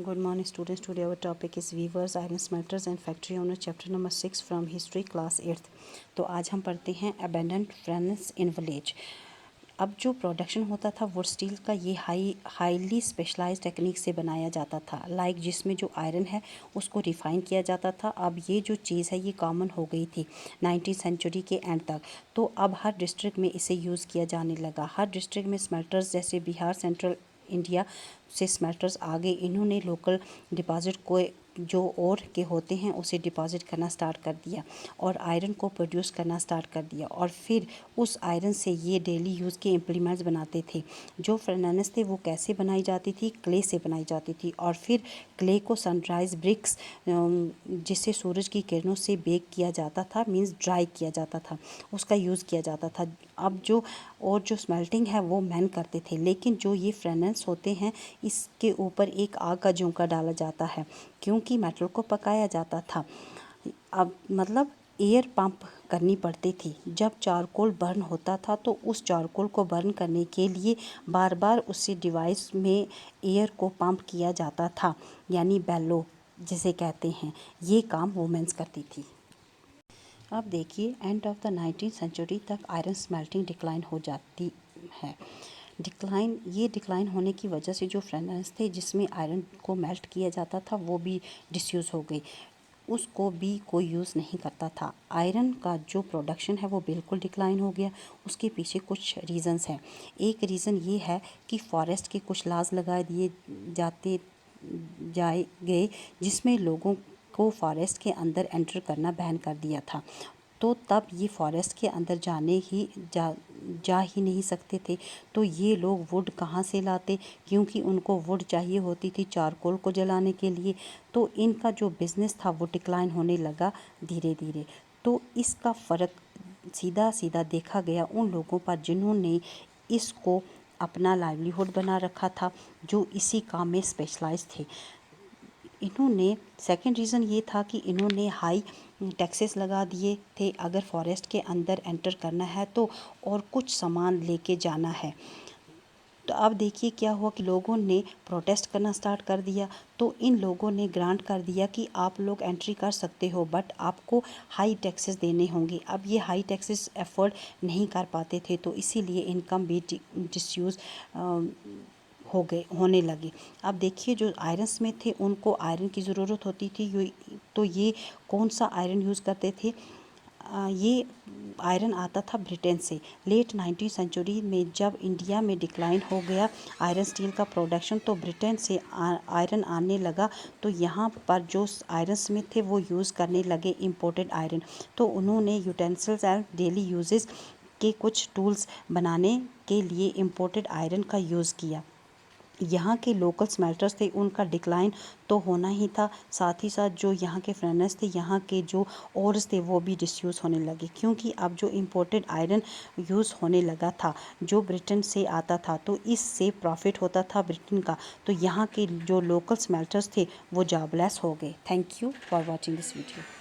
Good morning students. Today our topic is weavers, iron smelters and factory owner, chapter number 6 from history class 8th। तो आज हम पढ़ते हैं abandoned furnace in village। अब जो production होता था वुड स्टील का, ये हाईली स्पेशलाइज्ड टेक्निक से बनाया जाता था। जिसमें जो आयरन है उसको रिफ़ाइन किया जाता था। अब ये जो चीज़ है ये कॉमन हो गई थी 19वीं सेंचुरी के एंड तक। तो अब हर डिस्ट्रिक्ट में इसे यूज़ किया जाने लगा। हर डिस्ट्रिक्ट में स्मेल्टर्स, जैसे बिहार, सेंट्रल इंडिया से स्मेल्टर्स आ गए। इन्होंने लोकल डिपॉजिट को जो और के होते हैं उसे डिपॉजिट करना स्टार्ट कर दिया और आयरन को प्रोड्यूस करना स्टार्ट कर दिया। और फिर उस आयरन से ये डेली यूज़ के इम्प्लीमेंट्स बनाते थे। जो फर्नेस थे वो कैसे बनाई जाती थी? क्ले से बनाई जाती थी। और फिर क्ले को सनराइज ब्रिक्स, जिसे सूरज की किरणों से बेक किया जाता था, मींस ड्राई किया जाता था, उसका यूज़ किया जाता था। अब जो स्मेल्टिंग है वो मैन करते थे, लेकिन जो ये फर्नेस होते हैं इसके ऊपर एक आग का झोंका डाला जाता है क्योंकि मेटल को पकाया जाता था। अब मतलब एयर पंप करनी पड़ती थी। जब चारकोल बर्न होता था तो उस चारकोल को बर्न करने के लिए बार बार उसी डिवाइस में एयर को पंप किया जाता था, यानी बेलो जिसे कहते हैं। ये काम वुमेन्स करती थी। अब देखिए एंड ऑफ द 19वीं सेंचुरी तक आयरन स्मेल्टिंग डिक्लाइन हो जाती है। डिक्लाइन होने की वजह से जो फर्नेस थे जिसमें आयरन को मेल्ट किया जाता था वो भी डिसयूज़ हो गई, उसको भी कोई यूज़ नहीं करता था। आयरन का जो प्रोडक्शन है वो बिल्कुल डिक्लाइन हो गया। उसके पीछे कुछ रीज़न्स हैं। एक रीज़न ये है कि फॉरेस्ट के कुछ लॉज लगा दिए गए जिसमें लोगों को फॉरेस्ट के अंदर एंटर करना बैन कर दिया था। तो तब ये फॉरेस्ट के अंदर जा ही नहीं सकते थे। तो ये लोग वुड कहाँ से लाते? क्योंकि उनको वुड चाहिए होती थी चारकोल को जलाने के लिए। तो इनका जो बिज़नेस था वो डिक्लाइन होने लगा धीरे धीरे। तो इसका फ़र्क सीधा सीधा देखा गया उन लोगों पर जिन्होंने इसको अपना लाइवलीहुड बना रखा था, जो इसी काम में स्पेशलाइज थे। इन्होंने सेकंड रीज़न ये था कि इन्होंने हाई टैक्सेस लगा दिए थे अगर फॉरेस्ट के अंदर एंटर करना है तो, और कुछ सामान लेके जाना है। तो अब देखिए क्या हुआ कि लोगों ने प्रोटेस्ट करना स्टार्ट कर दिया। तो इन लोगों ने ग्रांट कर दिया कि आप लोग एंट्री कर सकते हो, बट आपको हाई टैक्सेस देने होंगे। अब ये हाई टैक्सेस अफोर्ड नहीं कर पाते थे, तो इसीलिए इनकम भी डिसयूज़ होने लगे। अब देखिए जो आयरन स्मिथ थे उनको आयरन की ज़रूरत होती थी, तो ये कौन सा आयरन यूज़ करते थे? ये आयरन आता था ब्रिटेन से। लेट 19वीं सेंचुरी में जब इंडिया में डिक्लाइन हो गया आयरन स्टील का प्रोडक्शन, तो ब्रिटेन से आयरन आने लगा। तो यहाँ पर जो आयरन स्मिथ थे वो यूज़ करने लगे इंपोर्टेड आयरन। तो उन्होंने यूटेंसिल्स एंड डेली यूजेस के कुछ टूल्स बनाने के लिए इंपोर्टेड आयरन का यूज़ किया। यहाँ के लोकल स्मेल्टर्स थे उनका डिक्लाइन तो होना ही था, साथ ही साथ जो यहाँ के फर्नेस थे, यहाँ के जो ओर्स थे वो भी डिसयूज़ होने लगे क्योंकि अब जो इम्पोर्टेड आयरन यूज़ होने लगा था जो ब्रिटेन से आता था, तो इससे प्रॉफिट होता था ब्रिटेन का। तो यहाँ के जो लोकल स्मेल्टर्स थे वो जॉबलेस हो गए। Thank you for watching this video.